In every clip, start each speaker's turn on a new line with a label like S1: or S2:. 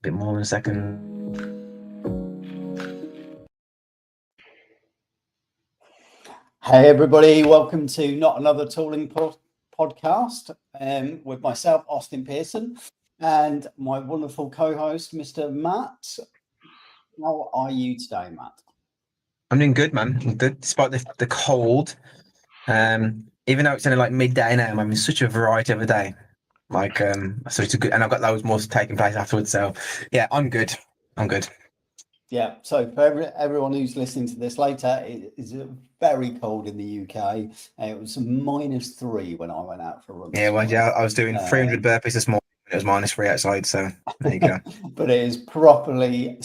S1: bit more in a second.
S2: Hey everybody, welcome to Not Another Tooling podcast with myself, Austin Pearson, and my wonderful co-host, Mr. Matt. How are you today, Matt?
S1: I'm doing good, man. I'm good, despite the cold. Even though it's only like midday now, I'm having such a variety of a day. So it's a good, and I've got loads more taking place afterwards. So yeah, I'm good. I'm good.
S2: Yeah, so for everyone who's listening to this later, it is very cold in the UK. It was -3 when I went out for a run.
S1: Yeah, well, yeah, I was doing 300 burpees this morning. It was -3 outside, so there you go.
S2: But it is properly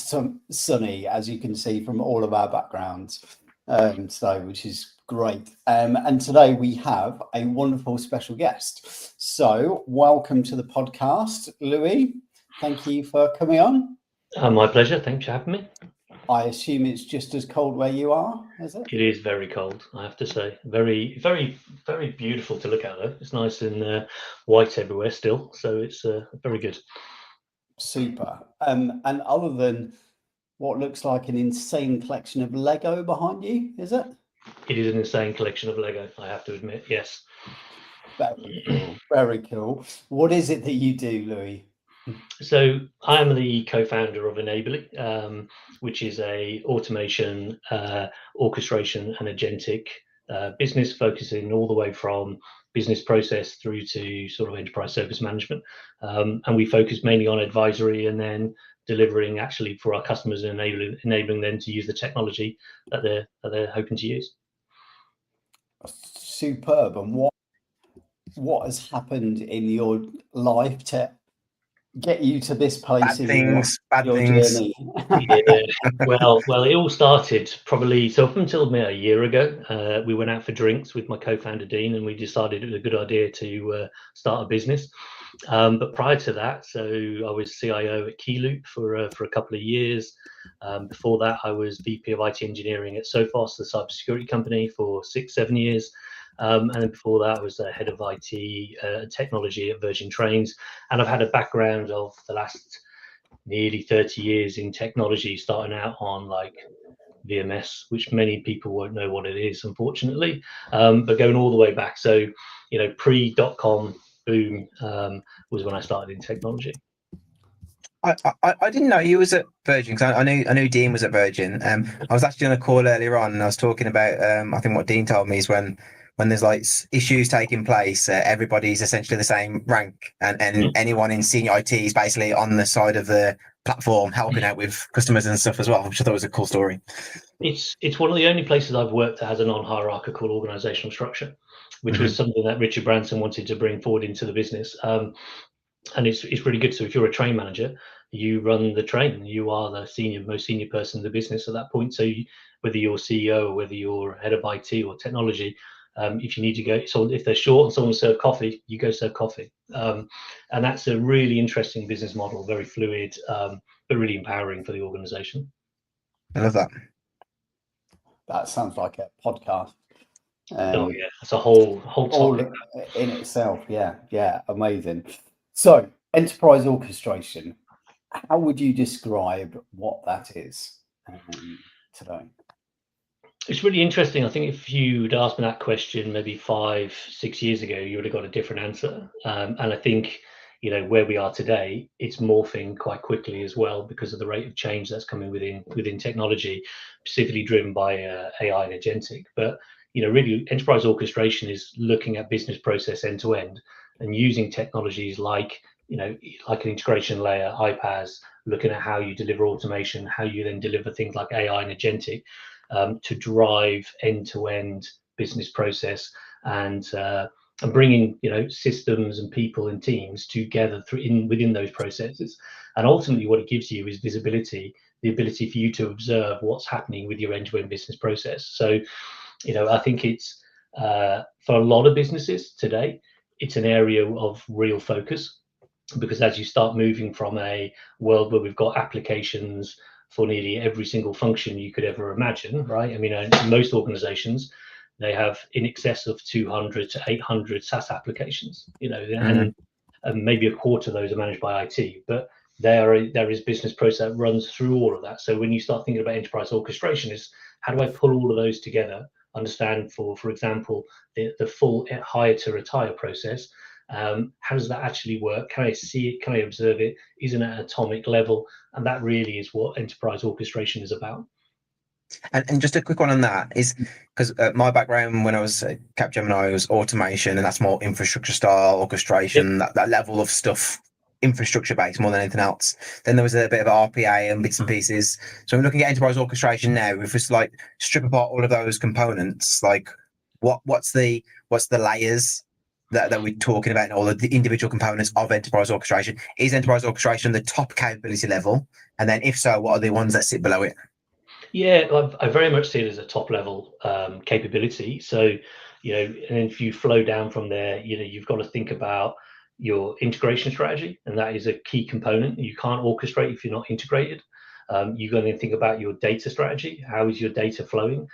S2: sunny, as you can see from all of our backgrounds today, which is great. And today we have a wonderful special guest. So welcome to the podcast, Louis. Thank you for coming on.
S3: My pleasure. Thanks for having me.
S2: I assume it's just as cold where you are, is it?
S3: It is very cold, I have to say. Very, very, very beautiful to look at, though. It's nice and white everywhere still, so it's very good.
S2: Super. And other than what looks like an insane collection of Lego behind you, is it?
S3: It is an insane collection of Lego, I have to admit, yes.
S2: Very cool. Very cool. What is it that you do, Louis?
S3: So I am the co-founder of Enably, which is a automation, orchestration and agentic business focusing all the way from business process through to sort of enterprise service management. And we focus mainly on advisory and then delivering actually for our customers and enabling them to use the technology that they're hoping to use.
S2: Superb. And what has happened in your life to get you to this place in your journey?
S3: Yeah. Well, it all started probably up until a year ago. We went out for drinks with my co-founder Dean, and we decided it was a good idea to start a business. But prior to that, so I was CIO at Keyloop for a couple of years. Before that, I was VP of IT engineering at Sophos, the cybersecurity company, for 6-7 years. And then before that, I was the head of IT technology at Virgin Trains. And I've had a background of the last nearly 30 years in technology, starting out on like VMS, which many people won't know what it is, unfortunately, but going all the way back. So, pre-dot-com boom was when I started in technology.
S1: I didn't know he was at Virgin, because I knew Dean was at Virgin. I was actually on a call earlier on, and I was talking about I think what Dean told me is when there's like issues taking place, everybody's essentially the same rank, and anyone in senior IT is basically on the side of the platform helping out with customers and stuff as well, which I thought was a cool story.
S3: It's one of the only places I've worked that has a non-hierarchical organizational structure, which was something that Richard Branson wanted to bring forward into the business. And it's really good. So if you're a train manager, you run the train. You are the most senior person in the business at that point. So whether you're CEO or whether you're head of IT or technology, if you need to go, so if they're short and someone serve coffee, you go serve coffee. And that's a really interesting business model, very fluid, but really empowering for the organization.
S1: I love that.
S2: That sounds like a podcast.
S3: Oh yeah, it's a whole topic
S2: in itself. Yeah, amazing. So, enterprise orchestration. How would you describe what that is today?
S3: It's really interesting. I think if you'd asked me that question maybe 5-6 years ago, you would have got a different answer. And I think, where we are today, it's morphing quite quickly as well because of the rate of change that's coming within technology, specifically driven by AI and agentic. But, really, enterprise orchestration is looking at business process end to end and using technologies like an integration layer, iPaaS, looking at how you deliver automation, how you then deliver things like AI and agentic, to drive end-to-end business process and bringing systems and people and teams together within those processes. And ultimately, what it gives you is visibility, the ability for you to observe what's happening with your end-to-end business process. So, I think it's for a lot of businesses today, it's an area of real focus, because as you start moving from a world where we've got applications for nearly every single function you could ever imagine, right? I mean, in most organizations, they have in excess of 200 to 800 SaaS applications, and maybe a quarter of those are managed by IT. But there is business process that runs through all of that. So when you start thinking about enterprise orchestration, is how do I pull all of those together, understand, for example, the full hire to retire process. How does that actually work? Can I see it? Can I observe it? Is it at an atomic level? And that really is what enterprise orchestration is about.
S1: And just a quick one on that is because my background when I was at Capgemini was automation, and that's more infrastructure style orchestration, that level of stuff, infrastructure based more than anything else. Then there was a bit of RPA and bits and pieces. So I'm looking at enterprise orchestration now. If we like strip apart all of those components, like what's the layers that we're talking about, and all of the individual components of enterprise orchestration? Is enterprise orchestration the top capability level? And then if so, what are the ones that sit below it?
S3: Yeah, I very much see it as a top level capability. So, and if you flow down from there, you've got to think about your integration strategy, and that is a key component. You can't orchestrate if you're not integrated. You've got to think about your data strategy. How is your data flowing?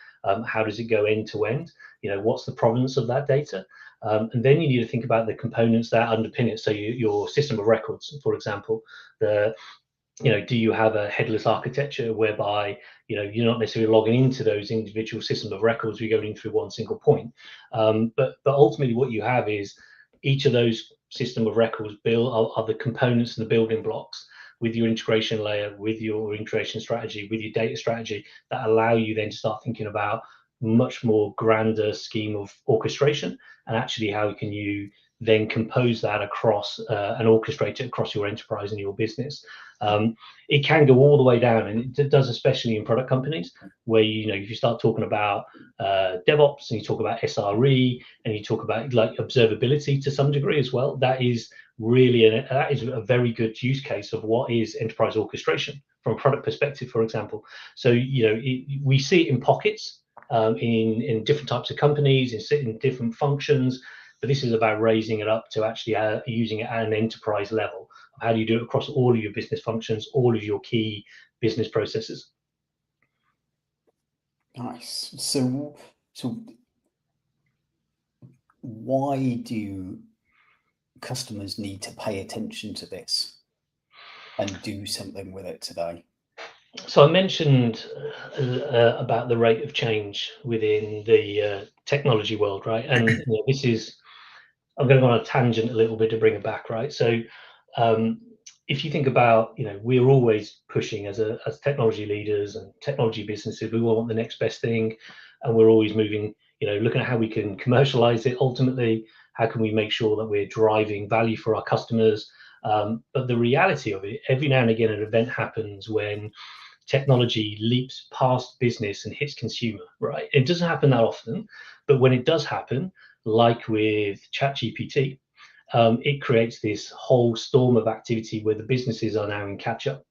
S3: How does it go end to end? What's the provenance of that data? And then you need to think about the components that underpin it. So your system of records, for example, do you have a headless architecture whereby you're not necessarily logging into those individual systems of records, you're going through one single point, but ultimately what you have is each of those system of records are the components and the building blocks with your integration layer, with your integration strategy, with your data strategy, that allow you then to start thinking about much more grander scheme of orchestration, and actually how can you then compose that across and orchestrate it across your enterprise and your business. It can go all the way down, and it does, especially in product companies, where if you start talking about DevOps, and you talk about SRE, and you talk about like observability to some degree as well. That is really a very good use case of what is enterprise orchestration from a product perspective, for example. So we see it in pockets, in different types of companies, in different functions. But this is about raising it up to actually using it at an enterprise level. How do you do it across all of your business functions, all of your key business processes?
S2: Nice. So why do customers need to pay attention to this and do something with it today?
S3: So I mentioned about the rate of change within the technology world, right? And this is, I'm going to go on a tangent a little bit to bring it back, right? So if you think about, we're always pushing as technology leaders and technology businesses, we want the next best thing, and we're always moving, looking at how we can commercialize it ultimately. How can we make sure that we're driving value for our customers? But the reality of it, every now and again, an event happens when technology leaps past business and hits consumer, right? It doesn't happen that often, but when it does happen, like with ChatGPT, it creates this whole storm of activity where the businesses are now in catch up.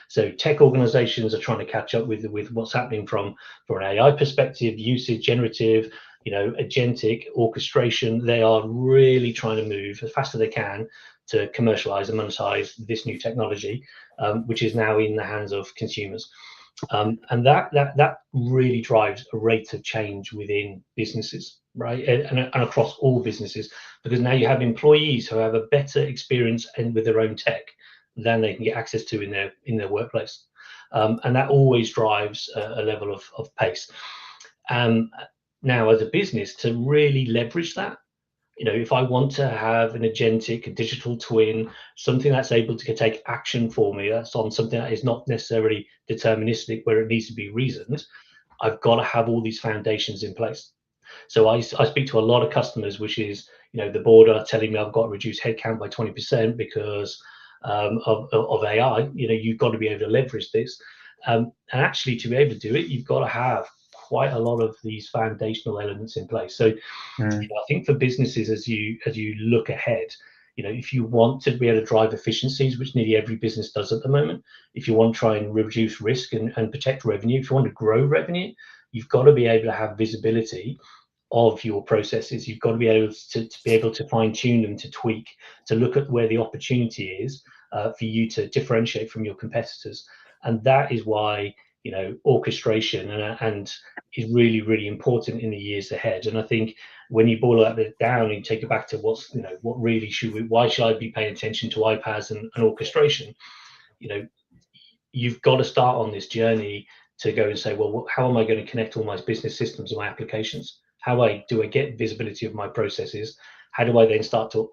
S3: So tech organizations are trying to catch up with what's happening from an AI perspective, usage, generative, agentic orchestration. They are really trying to move as fast as they can to commercialize and monetize this new technology, which is now in the hands of consumers. And that really drives a rate of change within businesses, right? And across all businesses, because now you have employees who have a better experience with their own tech than they can get access to in their workplace. And that always drives a level of pace. Now, as a business, to really leverage that, if I want to have an agentic, a digital twin, something that's able to take action for me, that's on something that is not necessarily deterministic where it needs to be reasoned, I've got to have all these foundations in place. So I speak to a lot of customers, which is, the board are telling me I've got to reduce headcount by 20% because of AI. You've got to be able to leverage this. And actually, to be able to do it, you've got to have quite a lot of these foundational elements in place. So I think for businesses, as you look ahead, if you want to be able to drive efficiencies, which nearly every business does at the moment, if you want to try and reduce risk and protect revenue, if you want to grow revenue, you've got to be able to have visibility of your processes. You've got to be able to fine tune them, to tweak, to look at where the opportunity is for you to differentiate from your competitors. And that is why orchestration and is really, really important in the years ahead. And I think when you boil that down and take it back to why should I be paying attention to iPaaS and orchestration? you've got to start on this journey to go and say, well, how am I going to connect all my business systems and my applications? How do I get visibility of my processes? How do I then start to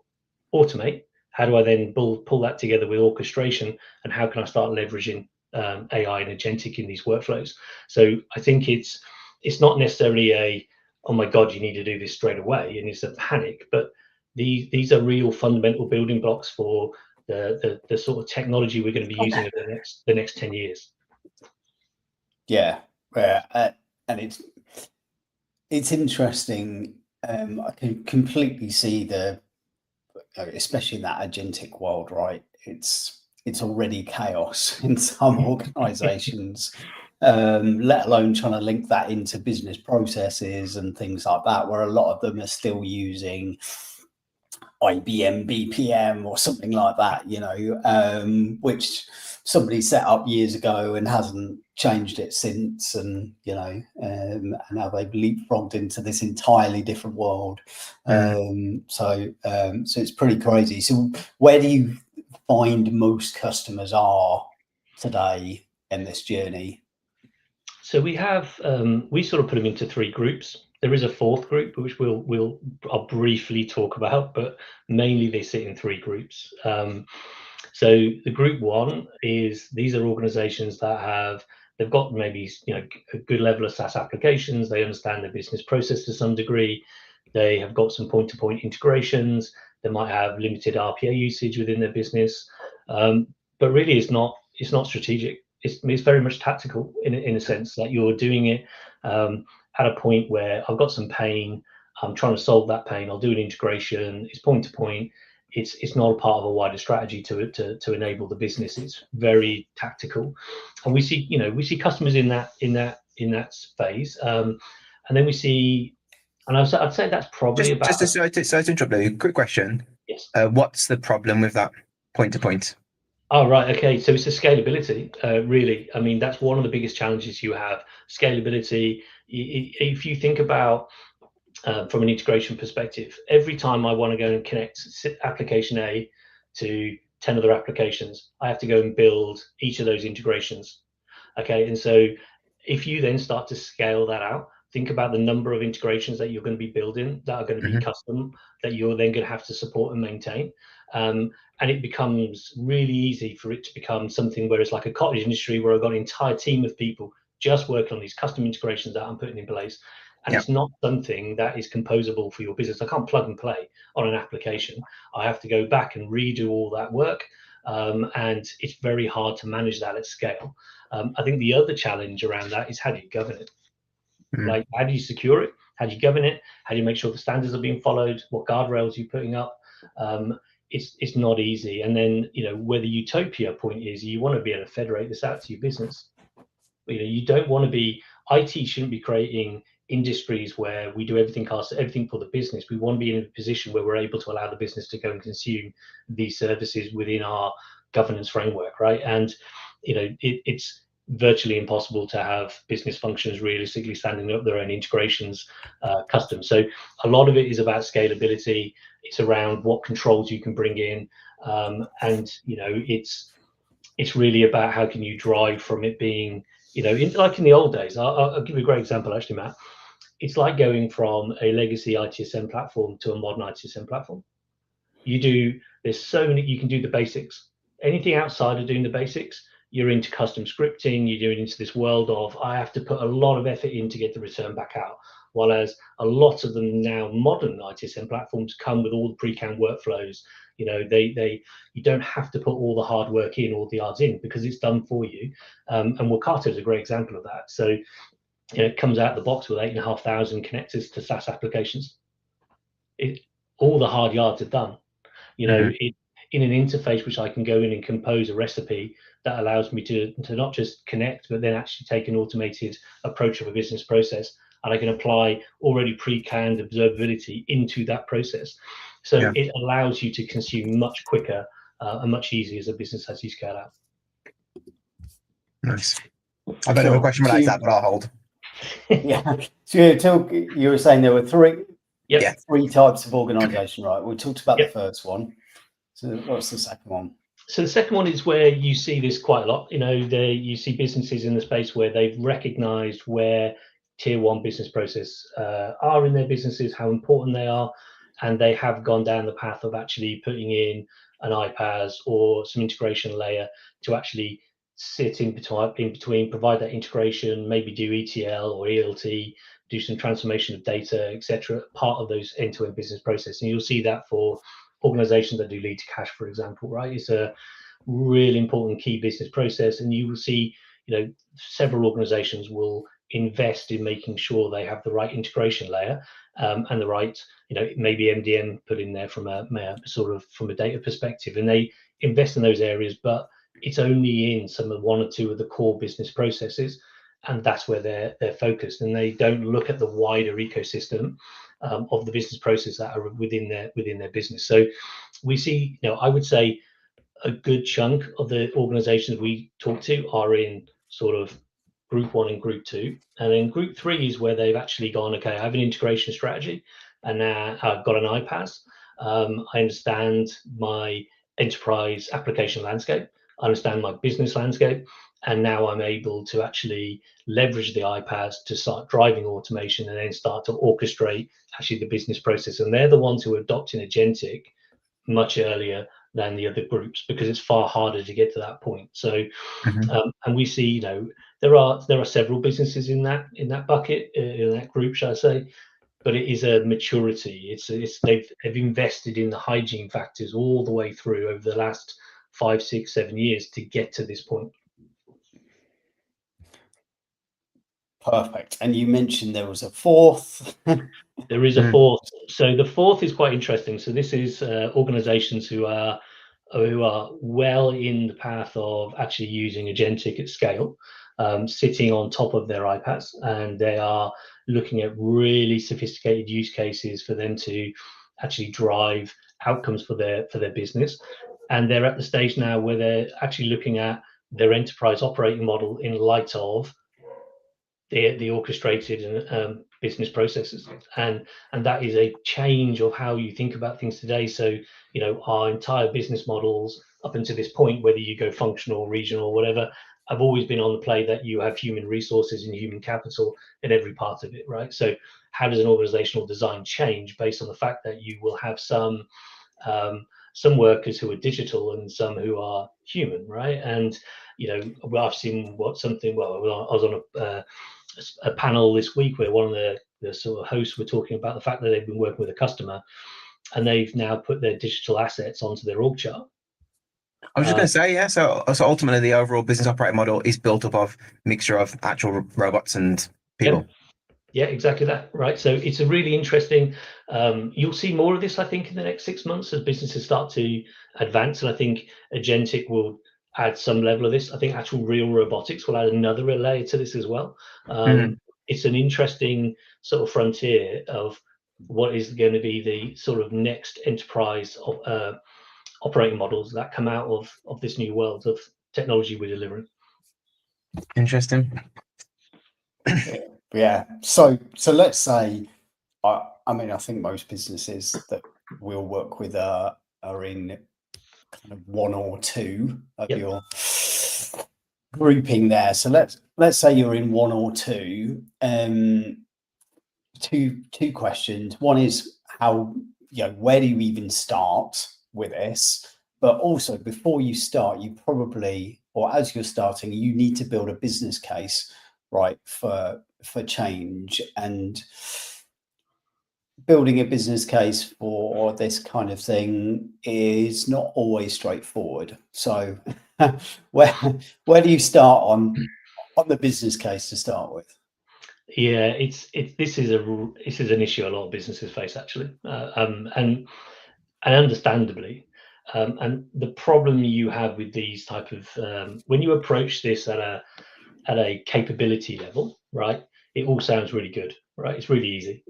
S3: automate? How do I then pull that together with orchestration? And how can I start leveraging AI and agentic in these workflows? So I think it's not necessarily oh my God, you need to do this straight away, and it's a panic, but these are real fundamental building blocks for the sort of technology we're going to be using over the next 10 years.
S2: Yeah, and it's interesting. I can completely see especially in that agentic world, right? It's already chaos in some organizations, let alone trying to link that into business processes and things like that, where a lot of them are still using IBM BPM or something like that, which somebody set up years ago and hasn't changed it since, and now they've leapfrogged into this entirely different world. So it's pretty crazy. So where do you find most customers are today in this journey?
S3: So we have we sort of put them into 3 groups. There is a 4th group which I'll briefly talk about, but mainly they sit in 3 groups. So the group 1 is, these are organizations that they've got maybe a good level of SaaS applications. They understand the business process to some degree. They have got some point-to-point integrations. They might have limited RPA usage within their business, but really it's not strategic. It's very much tactical in a sense that you're doing it at a point where I've got some pain. I'm trying to solve that pain. I'll do an integration. It's point to point. It's not a part of a wider strategy to enable the business. It's very tactical, and we see customers in that phase, and then we see, and I'd say that's probably
S1: sorry to interrupt you. Quick question.
S3: Yes.
S1: What's the problem with that point to point?
S3: Oh, right. Okay. So it's the scalability, really. I mean, that's one of the biggest challenges you have. Scalability. If you think about from an integration perspective, every time I want to go and connect application A to 10 other applications, I have to go and build each of those integrations. Okay. And so if you then start to scale that out, think about the number of integrations that you're going to be building that are going to be custom, that you're then going to have to support and maintain. And it becomes really easy for it to become something where it's like a cottage industry, where I've got an entire team of people just working on these custom integrations that I'm putting in place. And it's not something that is composable for your business. I can't plug and play on an application. I have to go back and redo all that work. And it's very hard to manage that at scale. I think the other challenge around that is, how do you govern it? Like, how do you secure it? How do you govern it? How do you make sure the standards are being followed? What guardrails are you putting up? It's not easy. And then, where the utopia point is, you want to be able to federate this out to your business. You don't want to be, IT shouldn't be creating industries where we do everything for the business. We want to be in a position where we're able to allow the business to go and consume these services within our governance framework, right? And, it's virtually impossible to have business functions realistically standing up their own integrations custom. So a lot of it is about scalability. It's around what controls you can bring in, and it's really about how can you drive from it being, like in the old days. I'll give you a great example, actually, Matt. It's like going from a legacy ITSM platform to a modern ITSM platform. There's so many, you can do the basics. Anything outside of doing the basics, you're into custom scripting, you're doing into this world of, I have to put a lot of effort in to get the return back out. Whereas a lot of them now, modern ITSM platforms, come with all the pre-canned workflows. You don't have to put all the hard work in, all the yards in, because it's done for you. And Workato is a great example of that. So it comes out the box with 8,500 connectors to SaaS applications. All the hard yards are done. In an interface which I can go in and compose a recipe that allows me to not just connect, but then actually take an automated approach of a business process, and I can apply already pre-canned observability into that process. So it allows you to consume much quicker and much easier as a business as you scale out.
S1: Nice. I don't have a question related to that, but I'll hold.
S2: Yeah. So you were saying there were three types of organisation, right? We talked about the first one. So what's the second one?
S3: So the second one is where you see this quite a lot. You see businesses in the space where they've recognised where tier one business process are in their businesses, how important they are, and they have gone down the path of actually putting in an iPaaS or some integration layer to actually sit in between, provide that integration, maybe do ETL or ELT, do some transformation of data, etc. Part of those end-to-end business process, and you'll see that for organizations that do lead to cash, for example, right? It's a really important key business process, and you will see, several organizations will invest in making sure they have the right integration layer and the right, maybe MDM put in there from a sort of from a data perspective, and they invest in those areas, but it's only in some of one or two of the core business processes, and that's where they're focused, and they don't look at the wider ecosystem of the business process that are within their business. So we see, I would say a good chunk of the organizations we talk to are in sort of group one and group two, and then group three is where they've actually gone, okay, I have an integration strategy, and now I've got an iPaaS. I understand my enterprise application landscape, I understand my business landscape, and now I'm able to actually leverage the iPaaS to start driving automation and then start to orchestrate actually the business process. And they're the ones who are adopting agentic much earlier than the other groups, because it's far harder to get to that point. So, and we see, there are several businesses in that bucket, in that group, shall I say, but it is a maturity. They've invested in the hygiene factors all the way through over the last 5, 6, 7 years to get to this point.
S2: Perfect. And you mentioned there was a fourth.
S3: There is a fourth. So the fourth is quite interesting. So this is organizations who are well in the path of actually using agentic at scale, sitting on top of their iPaaS, and they are looking at really sophisticated use cases for them to actually drive outcomes for their business. And they're at the stage now where they're actually looking at their enterprise operating model in light of the orchestrated business processes, and that is a change of how you think about things today. So our entire business models up until this point, whether you go functional, regional, whatever, have always been on the play that you have human resources and human capital in every part of it, right? So how does an organizational design change based on the fact that you will have some workers who are digital and some who are human, right? And I've seen I was on a panel this week where one of the sort of hosts were talking about the fact that they've been working with a customer and they've now put their digital assets onto their org chart.
S1: I was just going to say, yeah. So ultimately, the overall business operating model is built up of a mixture of actual robots and people.
S3: Yeah, exactly that. Right. So it's a really interesting. You'll see more of this, I think, in the next 6 months as businesses start to advance, and I think agentic will add some level of this. I think actual real robotics will add another layer to this as well. It's an interesting sort of frontier of what is going to be the sort of next enterprise of operating models that come out of this new world of technology we're delivering.
S1: Interesting.
S2: Yeah. So let's say, I mean, I think most businesses that we'll work with are in kind of one or two of your grouping there. So let's say you're in one or two. Two questions. One is how, where do you even start with this? But also, before you start, you probably, or as you're starting, you need to build a business case, right, for change. And building a business case for this kind of thing is not always straightforward. So where do you start on the business case to start with?
S3: Yeah, this is an issue a lot of businesses face, actually, and understandably. And the problem you have with these type of when you approach this at a capability level, right? It all sounds really good, right? It's really easy.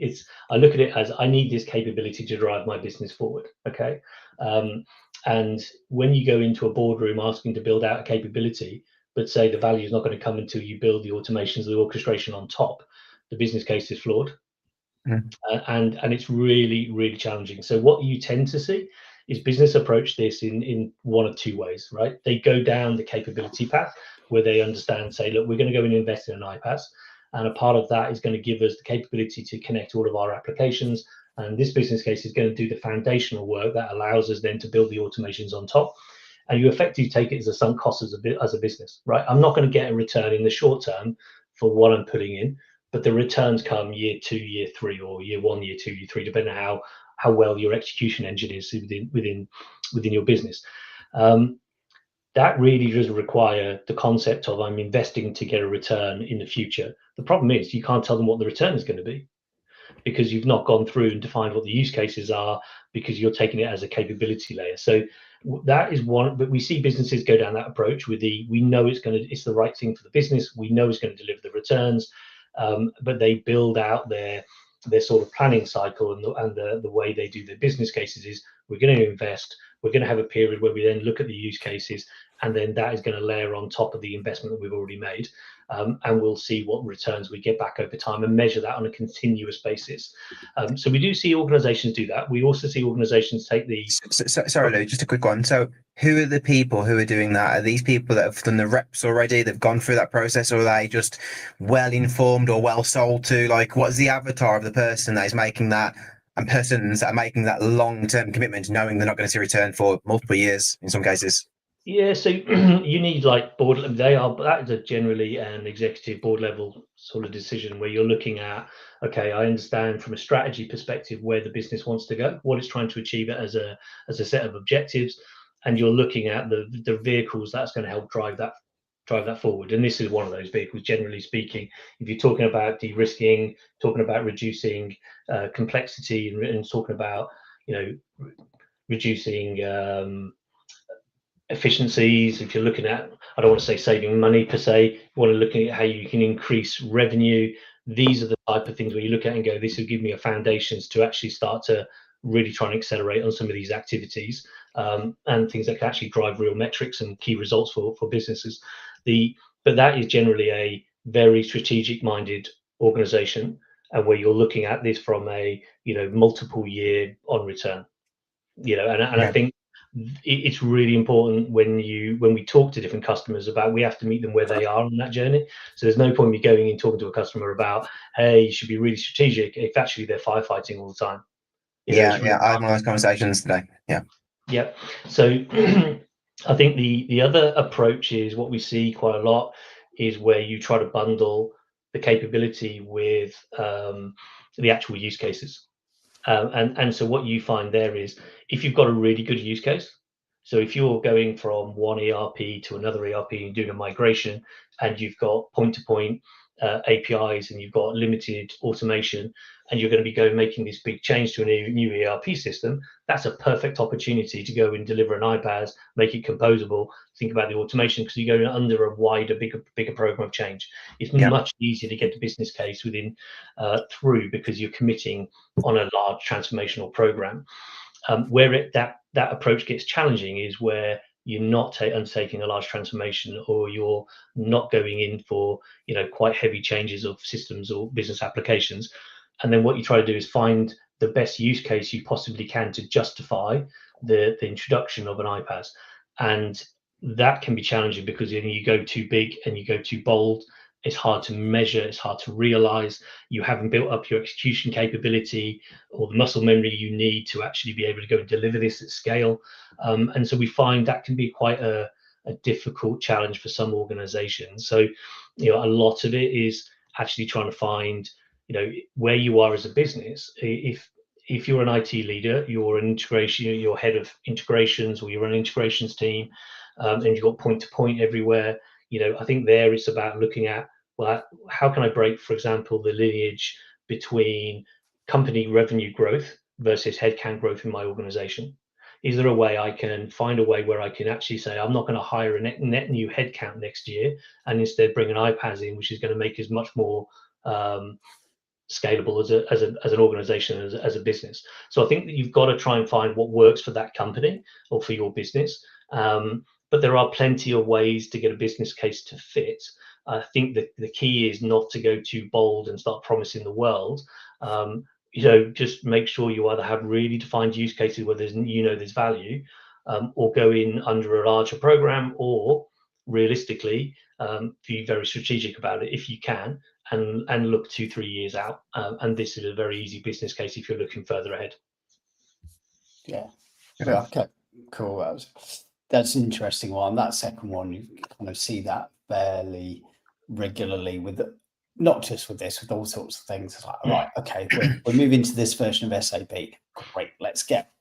S3: I look at it as I need this capability to drive my business forward. Okay, and when you go into a boardroom asking to build out a capability, but say the value is not going to come until you build the automations, the orchestration on top, the business case is flawed. And it's really, really challenging. So what you tend to see is business approach this in one of two ways, right? They go down the capability path where they understand, say, look, we're going to go and invest in an iPaaS, and a part of that is going to give us the capability to connect all of our applications. And this business case is going to do the foundational work that allows us then to build the automations on top. And you effectively take it as a sunk cost as a business, right? I'm not going to get a return in the short term for what I'm putting in, but the returns come year 2, year 3, or year 1, year 2, year 3, depending on how well your execution engine is within your business. That really does require the concept of I'm investing to get a return in the future. The problem is you can't tell them what the return is going to be, because you've not gone through and defined what the use cases are, because you're taking it as a capability layer. So that is one, but we see businesses go down that approach with we know it's the right thing for the business. We know it's going to deliver the returns, but they build out their sort of planning cycle, and the way they do their business cases is we're going to invest, we're going to have a period where we then look at the use cases, and then that is going to layer on top of the investment that we've already made. And we'll see what returns we get back over time and measure that on a continuous basis. So we do see organizations do that. We also see organizations take the...
S1: Sorry, Lou, just a quick one. So who are the people who are doing that? Are these people that have done the reps already, they've gone through that process, or are they just well informed or well sold to? Like, what's the avatar of the person that is making that, and persons that are making that long-term commitment, knowing they're not going to see return for multiple years in some cases?
S3: Yeah, so you need like board. That is generally an executive board level sort of decision where you're looking at, okay, I understand from a strategy perspective where the business wants to go, what it's trying to achieve it as a set of objectives, and you're looking at the vehicles that's going to help drive that forward. And this is one of those vehicles, generally speaking. If you're talking about de-risking, talking about reducing complexity, and talking about reducing efficiencies, if you're looking at, I don't want to say saving money per se, you want to look at how you can increase revenue. These are the type of things where you look at and go, this will give me a foundations to actually start to really try and accelerate on some of these activities, and things that can actually drive real metrics and key results for businesses. But that is generally a very strategic minded organization, and where you're looking at this from a multiple year on return. I think it's really important when we talk to different customers about, we have to meet them where they are on that journey. So there's no point in me going and talking to a customer about, hey, you should be really strategic, if actually they're firefighting all the time.
S1: I had one of those conversations today.
S3: Yeah. So I think the other approach is what we see quite a lot is where you try to bundle the capability with the actual use cases. And so what you find there is, if you've got a really good use case, so if you're going from one ERP to another ERP and doing a migration, and you've got point-to-point APIs, and you've got limited automation, and you're going to be making this big change to a new ERP system, that's a perfect opportunity to go and deliver an iPaaS, make it composable, think about the automation, because you're going under a wider, bigger program of change. It's much easier to get the business case through, because you're committing on a large transformational program. Where that approach gets challenging is where you're not undertaking a large transformation, or you're not going in for quite heavy changes of systems or business applications. And then what you try to do is find the best use case you possibly can to justify the introduction of an iPaaS. And that can be challenging, because you go too big and you go too bold, it's hard to measure, it's hard to realize, you haven't built up your execution capability or the muscle memory you need to actually be able to go and deliver this at scale. And so we find that can be quite a difficult challenge for some organizations. So a lot of it is actually trying to find where you are as a business. If you're an IT leader, you're an integration, you're head of integrations, or you're an integrations team, and you've got point to point everywhere. I think there it's about looking at, well, how can I break, for example, the lineage between company revenue growth versus headcount growth in my organization? Is there a way I can find a way where I can actually say, I'm not going to hire a net new headcount next year, and instead bring an iPaaS in, which is going to make us much more scalable as an organization, as a business. So I think that you've got to try and find what works for that company or for your business. But there are plenty of ways to get a business case to fit. I think that the key is not to go too bold and start promising the world, just make sure you either have really defined use cases where there's value, or go in under a larger program, or realistically, be very strategic about it if you can, and look 2-3 years out. And this is a very easy business case if you're looking further ahead.
S2: Yeah. Okay. Cool. That's an interesting one. That second one, you kind of see that fairly regularly with not just with this, with all sorts of things. It's like, right, okay, we're moving to this version of SAP. Great, let's get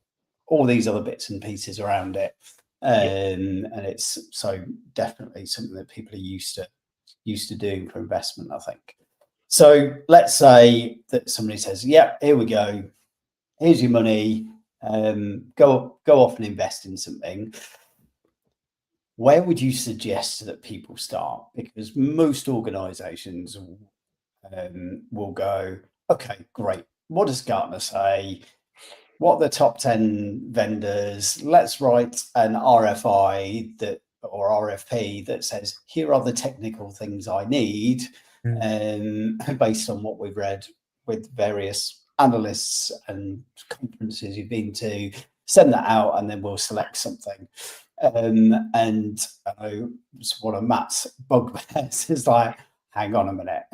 S2: all these other bits and pieces around it. And it's so definitely something that people are used to doing for investment, I think. So let's say that somebody says, yeah, here we go. Here's your money. Go off and invest in something. Where would you suggest that people start? Because most organizations will go, okay, great. What does Gartner say? What are the top 10 vendors? Let's write an RFI or RFP that says, here are the technical things I need, based on what we've read with various analysts and conferences you've been to. Send that out, and then we'll select something. And I know one of Matt's bugbears is like, hang on a minute,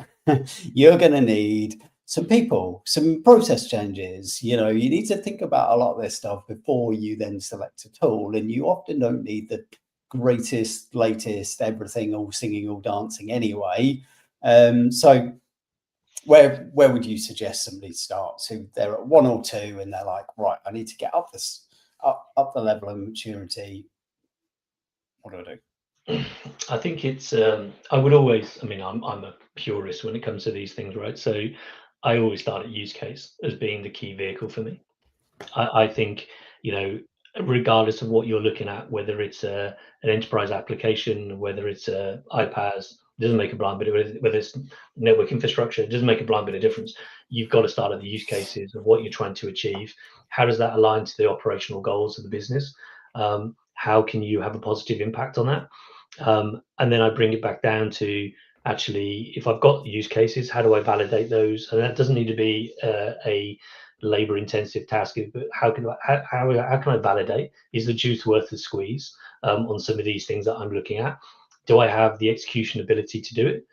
S2: you're going to need some people, some process changes. You need to think about a lot of this stuff before you then select a tool, and you often don't need the greatest, latest, everything, all singing, all dancing anyway. So where would you suggest somebody starts who they're at 1 or 2 and they're like, right, I need to get up the level of maturity? What do I do?
S3: I think it's I would always, I'm a purist when it comes to these things, right? So I always start at use case as being the key vehicle for me. I think, regardless of what you're looking at, whether it's an enterprise application, whether it's iPaaS, doesn't make a blind bit of, whether it's network infrastructure, it doesn't make a blind bit of difference. You've got to start at the use cases of what you're trying to achieve. How does that align to the operational goals of the business? How can you have a positive impact on that? And then I bring it back down to, actually, if I've got use cases, how do I validate those? And that doesn't need to be a labor intensive task, but how can I validate, is the juice worth the squeeze on some of these things that I'm looking at? Do I have the execution ability to do it?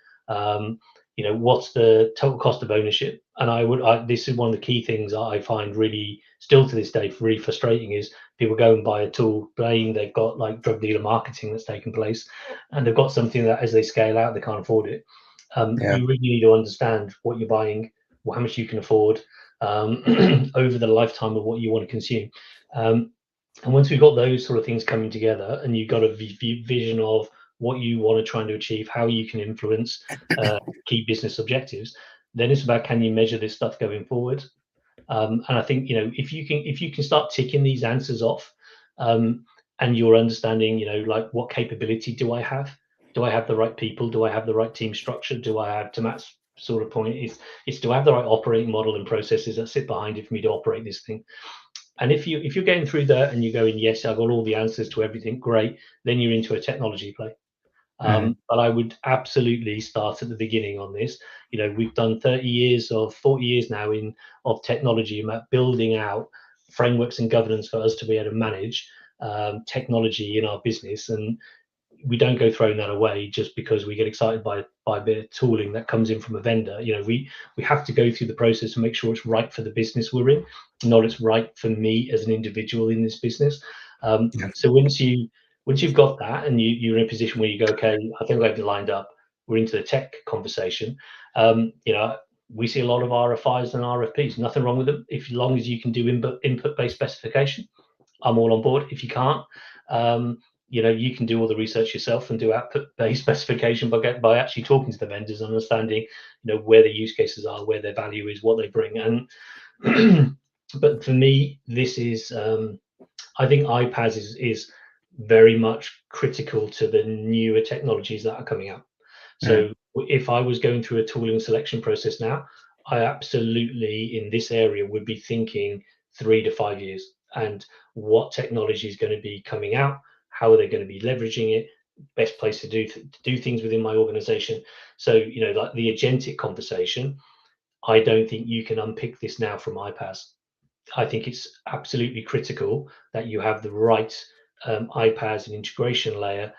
S3: What's the total cost of ownership? And this is one of the key things that I find really, still to this day, really frustrating, is people go and buy a tool, playing they've got like drug dealer marketing that's taken place, and they've got something that as they scale out, they can't afford it. You really need to understand what you're buying, how much you can afford, over the lifetime of what you want to consume. And once we've got those sort of things coming together, and you've got a vision of what you want to try to achieve, how you can influence key business objectives, then it's about, can you measure this stuff going forward? And I think, if you can start ticking these answers off, and you're understanding, like, what capability do I have? Do I have the right people? Do I have the right team structure? Do I have, to Matt's sort of point, is do I have the right operating model and processes that sit behind it for me to operate this thing? And if you're getting through that and you're going, yes, I've got all the answers to everything, great, then you're into a technology play. But I would absolutely start at the beginning on this. We've done 40 years now of technology, about building out frameworks and governance for us to be able to manage technology in our business. And we don't go throwing that away just because we get excited by a bit of tooling that comes in from a vendor. We have to go through the process and make sure it's right for the business we're in, not it's right for me as an individual in this business. So once you've got that, and you're in a position where you go, okay, I think I've lined up, we're into the tech conversation. We see a lot of RFIs and RFPs. Nothing wrong with them, as long as you can do input-based specification. I'm all on board. If you can't, you can do all the research yourself and do output-based specification by actually talking to the vendors, understanding, where the use cases are, where their value is, what they bring. And but for me, this is, I think iPaaS is very much critical to the newer technologies that are coming out. So if I was going through a tooling selection process now, I absolutely, in this area, would be thinking 3 to 5 years, and what technology is going to be coming out, how are they going to be leveraging it, best place to do things within my organization. So, like the agentic conversation, I don't think you can unpick this now from iPaaS. I think it's absolutely critical that you have the right iPaaS and integration layer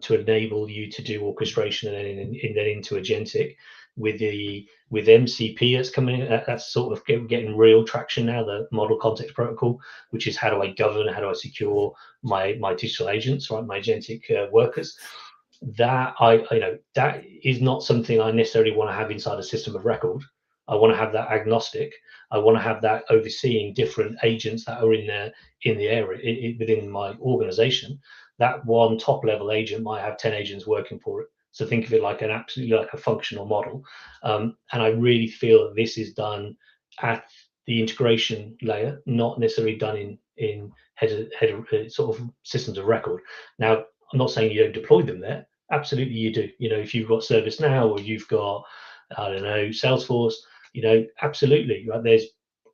S3: to enable you to do orchestration and then into agentic with MCP that's coming in. That's sort of getting real traction now. The model context protocol, which is how do I govern, how do I secure my digital agents, right, my agentic workers. That that is not something I necessarily want to have inside a system of record. I want to have that agnostic. I want to have that overseeing different agents that are in the area within my organization. That one top level agent might have 10 agents working for it. So think of it like an absolutely like a functional model. And I really feel that this is done at the integration layer, not necessarily done in header sort of systems of record. Now, I'm not saying you don't deploy them there. Absolutely, you do. If you've got ServiceNow or you've got, I don't know, Salesforce, absolutely. Right? There's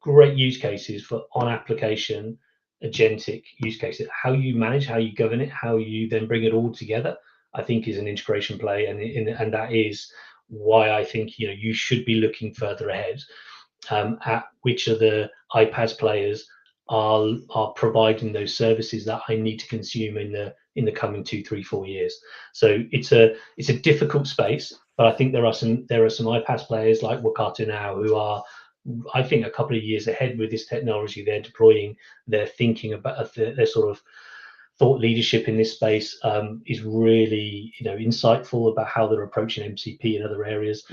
S3: great use cases for on application agentic use cases. How you manage, how you govern it, how you then bring it all together, I think is an integration play, and that is why I think you should be looking further ahead at which of the iPaaS players are providing those services that I need to consume in the coming 2, 3, 4 years. So it's a difficult space, but I think there are some iPaaS players like Wakata now who are, I think, a couple of years ahead with this technology. They're deploying, they're thinking about their sort of thought leadership in this space is really insightful about how they're approaching MCP and other areas.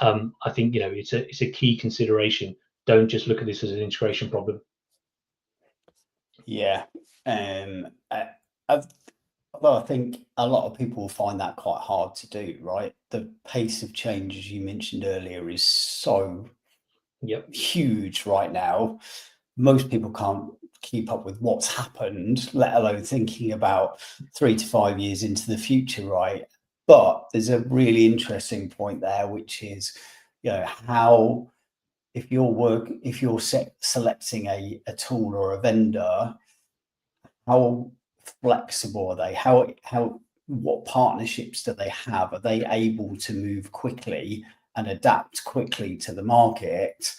S3: I think it's a key consideration. Don't just look at this as an integration problem.
S2: Yeah, although I think a lot of people find that quite hard to do, right? The pace of change, as you mentioned earlier, is so huge right now. Most people can't keep up with what's happened, let alone thinking about 3 to 5 years into the future, right? But there's a really interesting point there, which is, how if you're selecting a tool or a vendor, how flexible are they? What partnerships do they have? Are they able to move quickly and adapt quickly to the market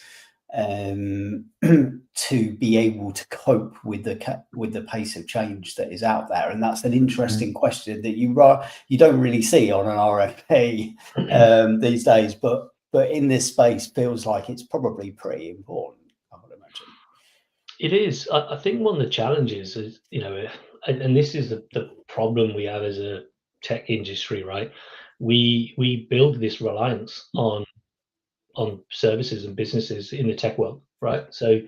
S2: to be able to cope with the pace of change that is out there? And that's an interesting question that you don't really see on an RFP these days, but in this space feels like it's probably pretty important, I would imagine.
S3: It is. I think one of the challenges is, and this is the problem we have as a tech industry, right? We build this reliance on services and businesses in the tech world, right? So,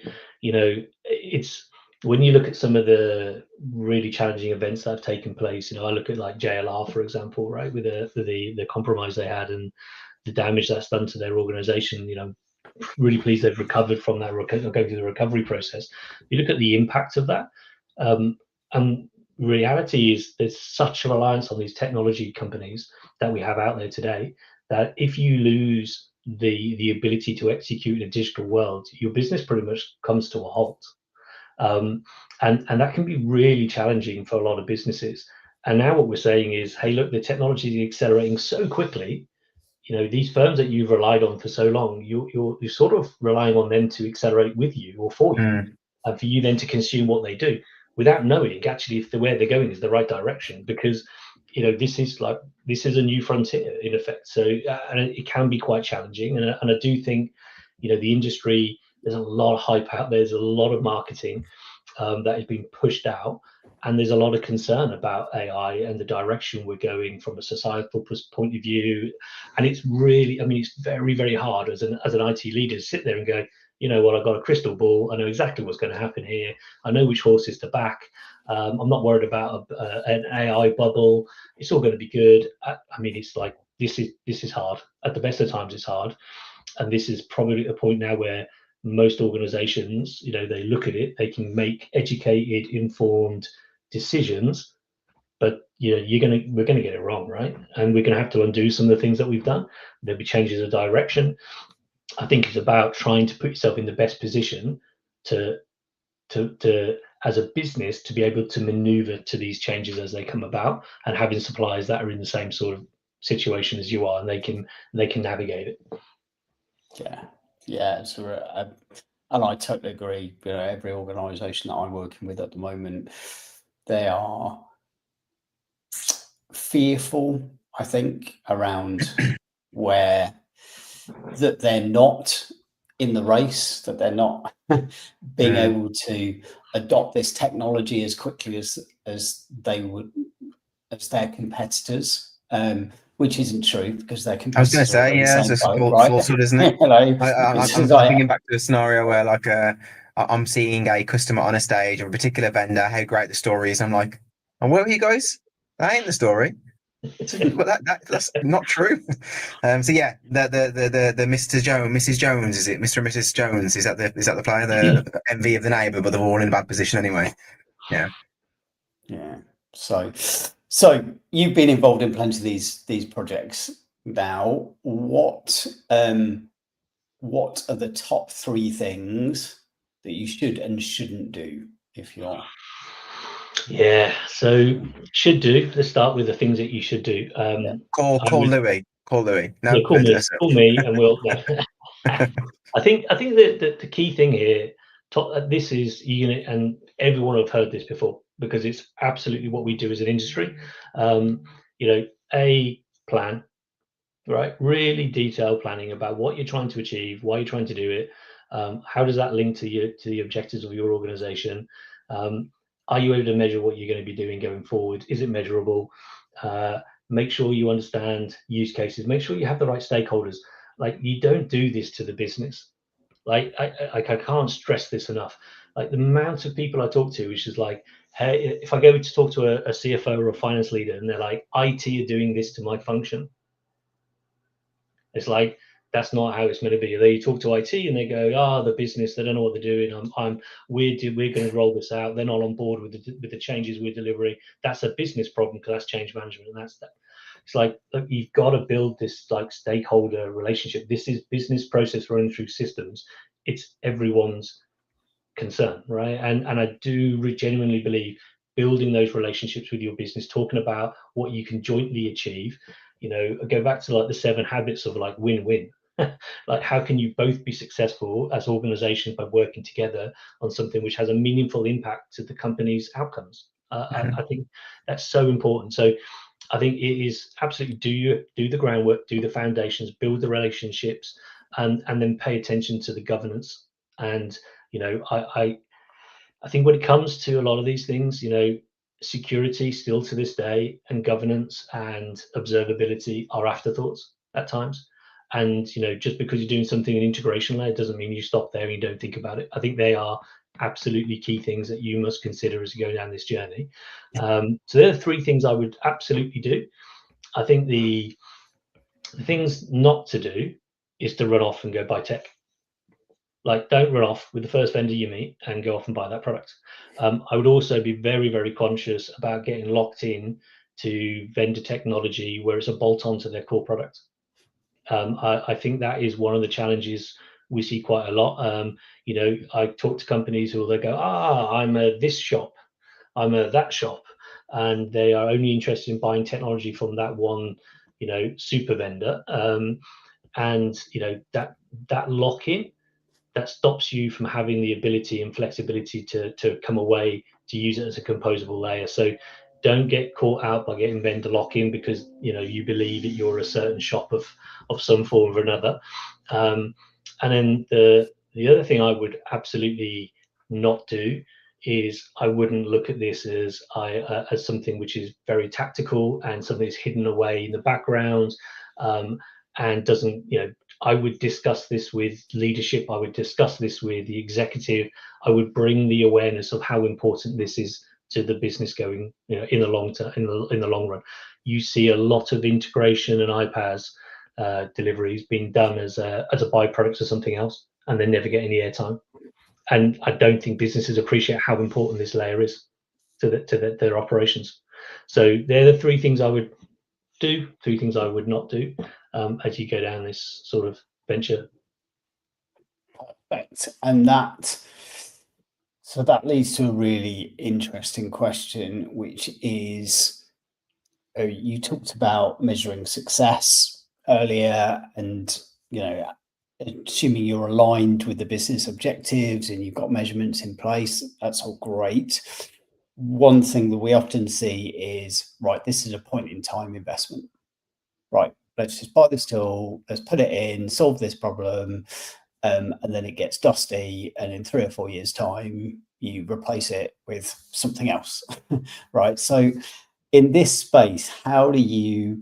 S3: it's when you look at some of the really challenging events that have taken place. I look at like JLR, for example, right, with the compromise they had and the damage that's done to their organization. Really pleased they've recovered from that, going through the recovery process. You look at the impact of that, and reality is there's such a reliance on these technology companies that we have out there today that if you lose the ability to execute in a digital world, your business pretty much comes to a halt. And that can be really challenging for a lot of businesses. And now what we're saying is, hey, look, the technology is accelerating so quickly. These firms that you've relied on for so long, you're sort of relying on them to accelerate with you or for you, and for you then to consume what they do without knowing actually if where they're going is the right direction, because this is a new frontier in effect. So and it can be quite challenging, and I do think the industry, there's a lot of hype out there, there's a lot of marketing that is being pushed out, and there's a lot of concern about AI and the direction we're going from a societal point of view. And it's really, it's very, very hard as an IT leader to sit there and go, I've got a crystal ball. I know exactly what's going to happen here. I know which horses to back. I'm not worried about an AI bubble. It's all going to be good. It's like, this is hard. At the best of times, it's hard. And this is probably a point now where most organizations, they look at it, they can make educated, informed decisions, but we're going to get it wrong, right? And we're going to have to undo some of the things that we've done. There'll be changes of direction. I think it's about trying to put yourself in the best position to as a business to be able to maneuver to these changes as they come about, and having suppliers that are in the same sort of situation as you are, and they can navigate it.
S2: Yeah, Yeah, so and I totally agree. You know, every organisation that I'm working with at the moment, they are fearful, I think, around where that they're not in the race, that they're not being
S1: Mm.
S2: able to adopt this technology as quickly as they would as their competitors, which isn't true because their
S1: I was going to
S2: competitors are
S1: say,
S2: in the
S1: yeah, it's
S2: same
S1: a
S2: boat, right?
S1: falsehood, isn't it?
S2: You know, it's just
S1: I'm
S2: like,
S1: thinking back to a scenario where, like, I'm seeing a customer on a stage of a particular vendor, how great the story is. I'm like, oh, where are you guys? That ain't the story. But that's not true. So yeah, the Mr. Jones, Mrs. Jones, is it Mr. and Mrs. Jones? Is that the player, the envy of the neighbour, but they're all in a bad position anyway. Yeah.
S2: yeah. So you've been involved in plenty of these projects now. What are the top 3 things that you should and shouldn't do if you're
S3: Yeah, so should do. Let's start with the things that you should do.
S2: yeah.
S3: I
S1: Call
S3: would,
S1: Louis. Call Louis. No,
S3: yeah, call me, and we'll. No. I think that the key thing here, this is unit, and everyone have heard this before because it's absolutely what we do as an industry. You know, a plan, right? Really detailed planning about what you're trying to achieve, why you're trying to do it. How does that link to the objectives of your organization? Are you able to measure what you're going to be doing going forward? Is it measurable? Make sure you understand use cases. Make sure you have the right stakeholders. Like, you don't do this to the business. Like, I can't stress this enough. Like, the amount of people I talk to, which is like, hey, if I go to talk to a CFO or a finance leader, and they're like, IT are doing this to my function. It's like, that's not how it's meant to be. They talk to IT and they go, the business, they don't know what they're doing. We're going to roll this out. They're not on board with the changes we're delivering. That's a business problem because that's change management, and that's that. It's like, look, you've got to build this like stakeholder relationship. This is business process running through systems. It's everyone's concern, right? And I do genuinely believe building those relationships with your business, talking about what you can jointly achieve. You know, go back to like the 7 habits of like win-win. Like, how can you both be successful as organizations by working together on something which has a meaningful impact to the company's outcomes? I think that's so important. So I think it is absolutely do the groundwork, do the foundations, build the relationships, and then pay attention to the governance. And you know, I think when it comes to a lot of these things, you know, security still to this day and governance and observability are afterthoughts at times. And you know, just because you're doing something in integration layer doesn't mean you stop there and you don't think about it. I think they are absolutely key things that you must consider as you go down this journey. So there are 3 things I would absolutely do. I think the things not to do is to run off and go buy tech. Like, don't run off with the first vendor you meet and go off and buy that product. I would also be very, very conscious about getting locked in to vendor technology where it's a bolt on to their core product. I think that is one of the challenges we see quite a lot. You know, I talk to companies who they go, I'm a this shop, I'm a that shop, and they are only interested in buying technology from that one, you know, super vendor. And you know, that lock in, that stops you from having the ability and flexibility to come away to use it as a composable layer. So don't get caught out by getting vendor lock-in because you know you believe that you're a certain shop of some form or another. And then the other thing I would absolutely not do is I wouldn't look at this as something which is very tactical and something that's hidden away in the background, and doesn't, you know, I would discuss this with leadership. I would discuss this with the executive. I would bring the awareness of how important this is to the business going, you know, in the long term, in the long run. You see a lot of integration and iPaaS deliveries being done as a byproduct of something else, and they never get any airtime. And I don't think businesses appreciate how important this layer is to their operations. So they're the 3 things I would do, 3 things I would not do, as you go down this sort of venture.
S2: Perfect. And that leads to a really interesting question, which is, you talked about measuring success earlier, and you know, assuming you're aligned with the business objectives and you've got measurements in place, that's all great. One thing that we often see is, right, this is a point in time investment. Right, let's just buy this tool, let's put it in, solve this problem, and then it gets dusty, and in 3 or 4 years' time, you replace it with something else, right? So in this space, how do you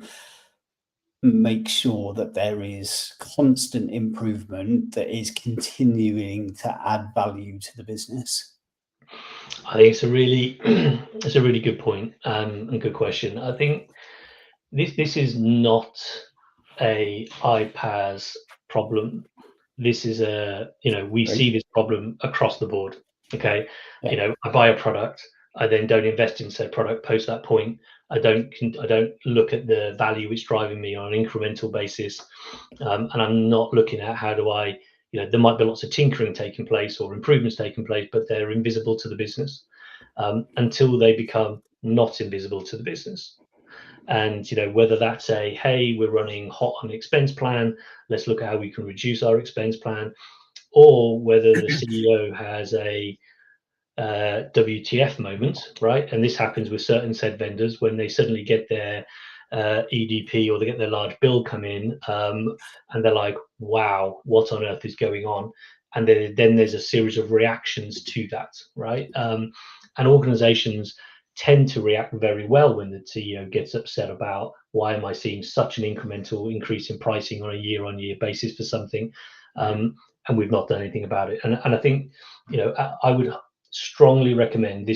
S2: make sure that there is constant improvement that is continuing to add value to the business?
S3: I think it's a really it's a really good point, and good question. I think this is not a iPaaS problem. This is we
S2: Right.
S3: see this problem across the board. Okay,
S2: Yeah.
S3: I buy a product, I then don't invest in said product post that point. I don't look at the value it's driving me on an incremental basis, and I'm not looking at how do I, there might be lots of tinkering taking place or improvements taking place, but they're invisible to the business until they become not invisible to the business. And whether that's a, hey, we're running hot on expense plan, let's look at how we can reduce our expense plan, or whether the CEO has a WTF moment, right? And this happens with certain said vendors when they suddenly get their EDP or they get their large bill come in, and they're like, wow, what on earth is going on? And then there's a series of reactions to that, right? And organizations tend to react very well when the CEO gets upset about, why am I seeing such an incremental increase in pricing on a year-on-year basis for something, and we've not done anything about it. And I think, I would strongly recommend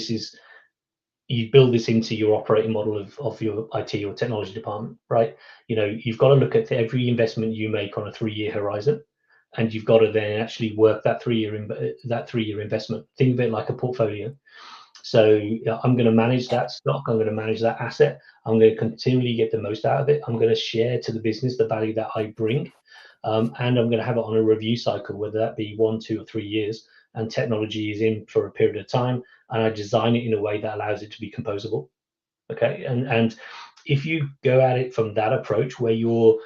S3: you build this into your operating model of your IT or technology department, right? You've got to look at every investment you make on a 3-year horizon, and you've got to then actually work that 3-year investment. Think of it like a portfolio. So I'm going to manage that stock. I'm going to manage that asset. I'm going to continually get the most out of it. I'm going to share to the business the value that I bring. And I'm going to have it on a review cycle, whether that be 1, 2, or 3 years. And technology is in for a period of time. And I design it in a way that allows it to be composable. Okay. And if you go at it from that approach, where you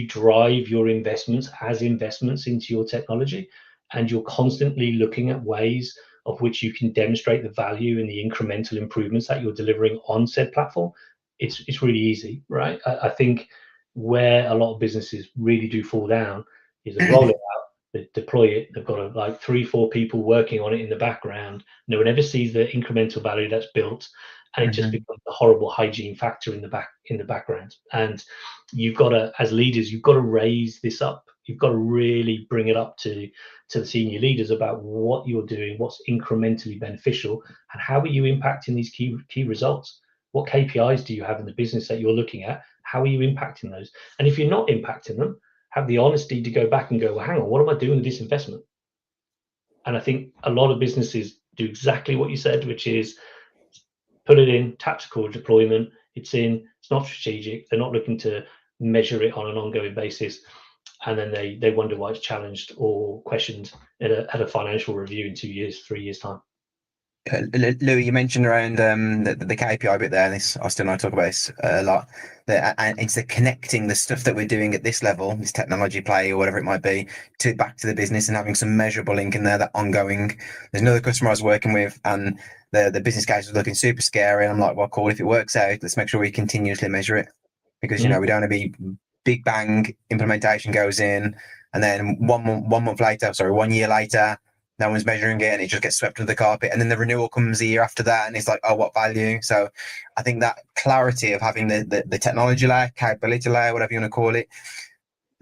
S3: drive your investments as investments into your technology, and you're constantly looking at ways of which you can demonstrate the value and the incremental improvements that you're delivering on said platform, it's really easy, right? I think where a lot of businesses really do fall down is they roll it out, they deploy it, they've got like 3, 4 people working on it in the background. No one ever sees the incremental value that's built, and it just becomes a horrible hygiene factor in the background. And you've got to, as leaders, you've got to raise this up. You've got to really bring it up to the senior leaders about what you're doing, what's incrementally beneficial, and how are you impacting these key results. What KPIs do you have in the business that you're looking at? How are you impacting those? And if you're not impacting them, have the honesty to go back and go, well, hang on, what am I doing with this investment? And I think a lot of businesses do exactly what you said, which is put it in tactical deployment. It's not strategic. They're not looking to measure it on an ongoing basis. And then they wonder why it's challenged or questioned at a financial review in 2 years, 3 years' time.
S1: Louis, you mentioned around the KPI bit there, and this I still know I talk about this a lot. And it's the connecting the stuff that we're doing at this level, this technology play or whatever it might be, to back to the business and having some measurable link in there, that ongoing. There's another customer I was working with, and the business case was looking super scary, and I'm like, well, cool, if it works out, let's make sure we continuously measure it, because we don't want to be big bang implementation goes in, and then 1 year later, no one's measuring it and it just gets swept under the carpet, and then the renewal comes a year after that and it's like, oh, what value? So I think that clarity of having the technology layer, capability layer, whatever you want to call it,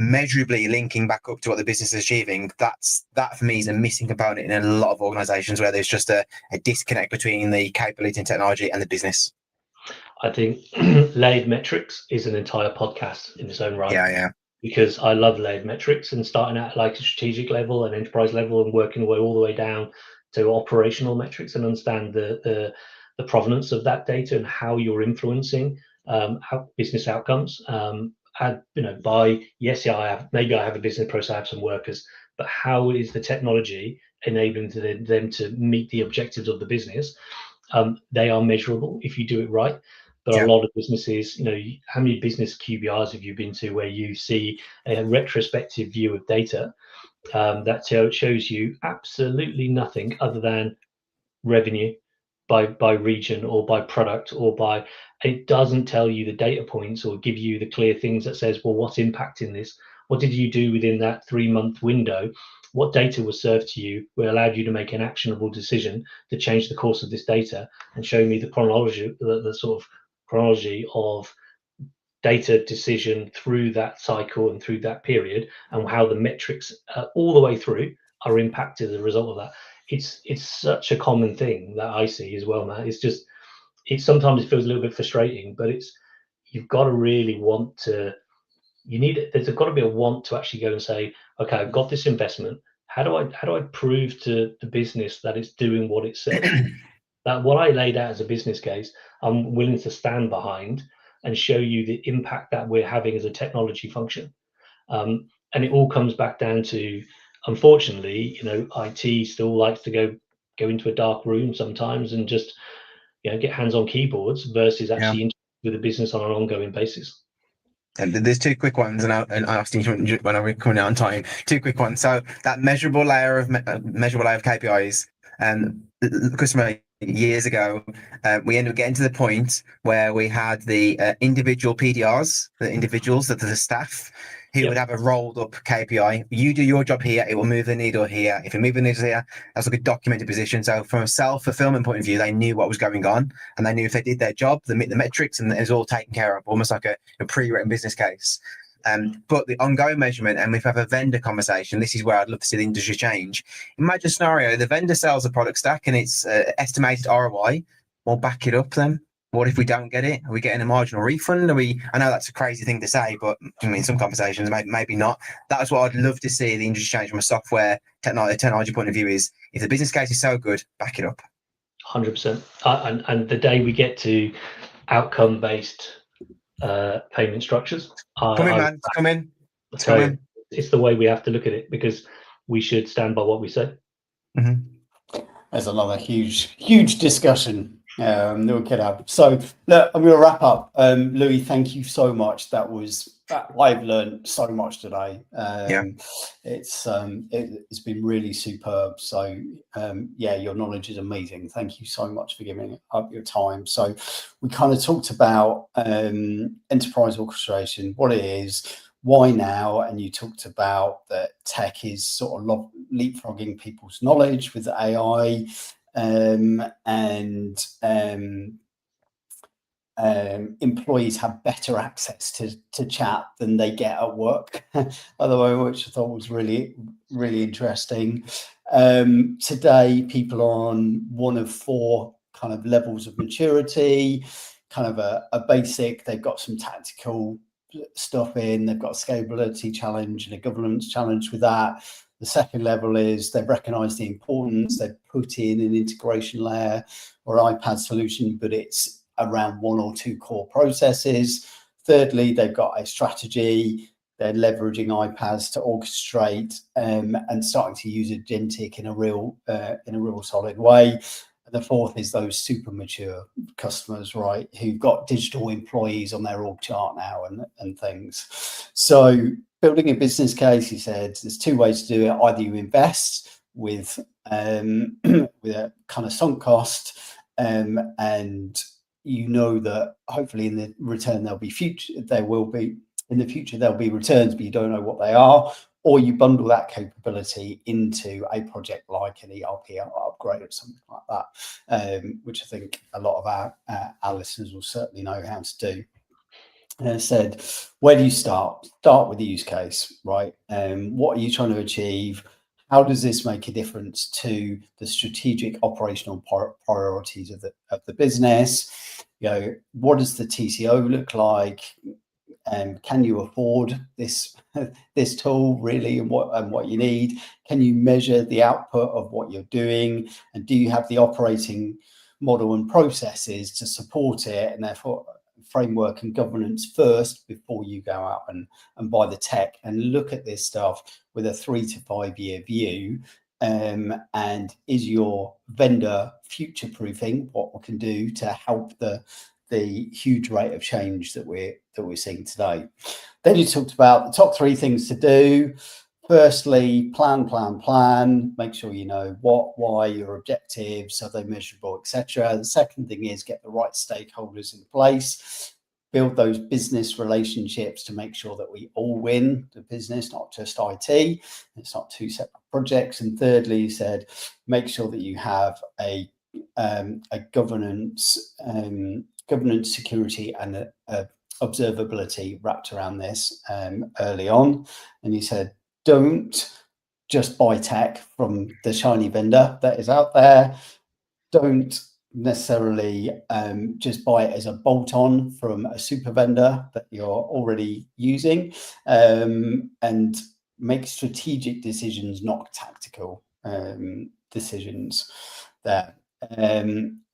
S1: measurably linking back up to what the business is achieving, that for me is a missing component in a lot of organizations, where there's just a disconnect between the capability and technology and the business.
S3: I think layered metrics is an entire podcast in its own right.
S1: Yeah.
S3: Because I love layered metrics, and starting at like a strategic level and enterprise level and working away all the way down to operational metrics, and understand the provenance of that data and how you're influencing business outcomes. I have a business process, I have some workers, but how is the technology enabling them to meet the objectives of the business? They are measurable if you do it right. but
S1: Yeah.
S3: a lot of businesses, how many business QBRs have you been to where you see a retrospective view of data that shows you absolutely nothing other than revenue by region or by product, or by, it doesn't tell you the data points or give you the clear things that says, well, what's impacting this? What did you do within that 3-month window? What data was served to you will allowed you to make an actionable decision to change the course of this data, and show me the chronology, the sort of chronology of data decision through that cycle and through that period, and how the metrics all the way through are impacted as a result of that. It's such a common thing that I see as well, Matt. Sometimes it feels a little bit frustrating, but you've got to really want to. There's got to be a want to actually go and say, okay, I've got this investment. How do I prove to the business that it's doing what it said? That what I laid out as a business case, I'm willing to stand behind and show you the impact that we're having as a technology function. And it all comes back down to, unfortunately, IT still likes to go into a dark room sometimes and just get hands on keyboards versus actually interact with the business on an ongoing basis.
S1: And there's two quick ones, and I asked you when I was coming out on time. Two quick ones. So that measurable layer of KPIs, and customer years ago, we ended up getting to the point where we had the individual PDRs, the individuals, the staff, who would have a rolled up KPI. You do your job here, it will move the needle here. If you move the needle here, that's like a documented position. So from a self-fulfillment point of view, they knew what was going on, and they knew if they did their job, the metrics, and it was all taken care of, almost like a pre-written business case. But the ongoing measurement, and if we have a vendor conversation, this is where I'd love to see the industry change. Imagine a scenario: the vendor sells a product stack and it's estimated ROI. We'll back it up then. What if we don't get it? Are we getting a marginal refund? I know that's a crazy thing to say, but I mean, some conversations, maybe not. That's what I'd love to see the industry change from a software technology point of view, is if the business case is so good, back it up.
S3: 100%. And the day we get to outcome-based payment structures.
S1: Come in, man. It's coming. It's coming.
S3: It's the way we have to look at it, because we should stand by what we say.
S2: Mm-hmm. There's another huge discussion that we could have. So look, I'm going to wrap up. Louis, thank you so much. I've learned so much today. It's been really superb. So your knowledge is amazing. Thank you so much for giving up your time. So we kind of talked about enterprise orchestration, what it is, why now, and you talked about that tech is sort of leapfrogging people's knowledge with AI, and employees have better access to chat than they get at work at the moment, which I thought was really, really interesting. Today, people are on one of 4 kind of levels of maturity, kind of a basic, they've got some tactical stuff in, they've got a scalability challenge and a governance challenge with that. The second level is they've recognized the importance, they've put in an integration layer or iPad solution, but it's around 1 or 2 core processes. Thirdly, they've got a strategy, they're leveraging iPads to orchestrate and starting to use agentic in a real solid way. And the fourth is those super mature customers, right, who've got digital employees on their org chart now and things. So building a business case, he said, there's 2 ways to do it. Either you invest with a kind of sunk cost, and you know that hopefully in the return there'll be returns, but you don't know what they are. Or you bundle that capability into a project like an ERP upgrade or something like that, which I think a lot of our listeners will certainly know how to do. And I said, where do you start? Start with the use case, right? What are you trying to achieve? How does this make a difference to the strategic operational priorities of the business? What does the TCO look like? Can you afford this tool really, and what you need? Can you measure the output of what you're doing? And do you have the operating model and processes to support it, and therefore framework and governance first before you go out and buy the tech and look at this stuff with a 3 to 5 year view? And is your vendor future proofing what we can do to help the the huge rate of change that we're seeing today. Then you talked about the top 3 things to do. Firstly, plan. Make sure you know what, why, your objectives, are they measurable, etc. The second thing is get the right stakeholders in place. Build those business relationships to make sure that we all win the business, not just IT. It's not 2 separate projects. And thirdly, you said make sure that you have a governance, security, and observability wrapped around this early on. And you said don't just buy tech from the shiny vendor that is out there. Don't necessarily just buy it as a bolt-on from a super vendor that you're already using, and make strategic decisions, not tactical decisions there.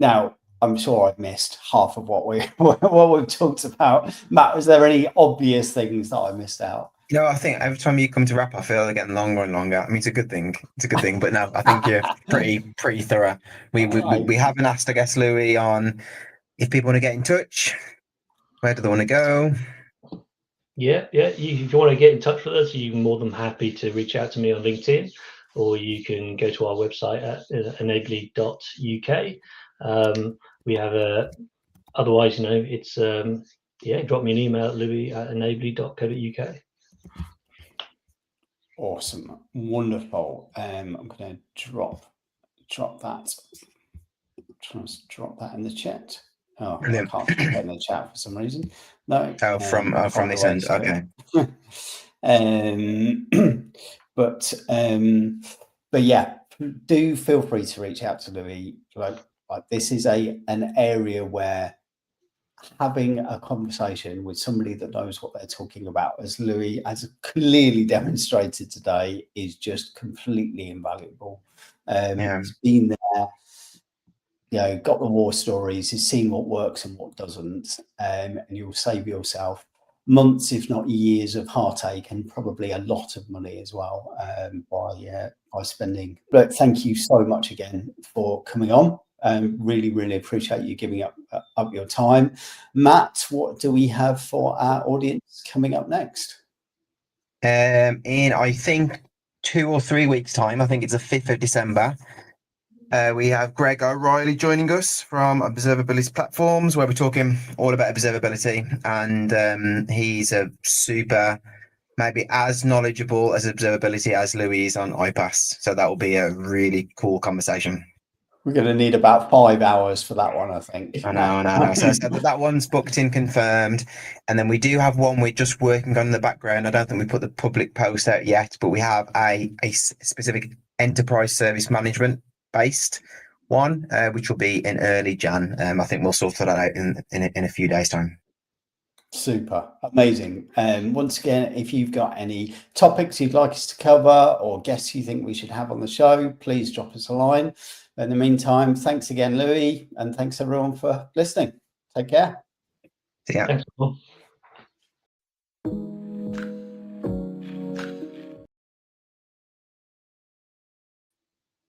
S2: Now, I'm sure I've missed half of what we've talked about. Matt, was there any obvious things that I missed out?
S1: I think every time you come to wrap, I feel they're getting longer and longer. I mean, it's a good thing. But no, I think you're pretty thorough. We haven't asked, I guess, Louis, on if people want to get in touch. Where do they want to go?
S3: Yeah. If you want to get in touch with us, you're more than happy to reach out to me on LinkedIn, or you can go to our website at enably.uk. We have otherwise, it's drop me an email at louis@enably.co.uk.
S2: Awesome, wonderful. I'm going to drop that. Trying to drop that in the chat. Oh, brilliant. I can't put it in the chat for some reason. No.
S1: Oh, from this end. Okay.
S2: But yeah, do feel free to reach out to Louis. Like this is an area where having a conversation with somebody that knows what they're talking about, as Louis has clearly demonstrated today, is just completely invaluable. He's been there, got the war stories, he's seen what works and what doesn't, and you'll save yourself months, if not years, of heartache and probably a lot of money as well by spending. But thank you so much again for coming on. Really appreciate you giving up your time. Matt, what do we have for our audience coming up next?
S1: In I think 2 or 3 weeks' time, I think it's the 5th of December. We have Greg O'Reilly joining us from Observability Platforms, where we're talking all about observability, and he's a super, maybe as knowledgeable as observability as Louis is on iPass. So that will be a really cool conversation.
S2: We're going to need about 5 hours for that one, I think.
S1: I know. So that one's booked in, confirmed. And then we do have one we're just working on in the background. I don't think we put the public post out yet, but we have a specific enterprise service management based one, which will be in early Jan. I think we'll sort that out in a few days' time.
S2: Super, amazing. Once again, if you've got any topics you'd like us to cover or guests you think we should have on the show, please drop us a line. In the meantime, thanks again, Louis, and thanks everyone for listening. Take care.
S1: See ya.
S3: Thanks.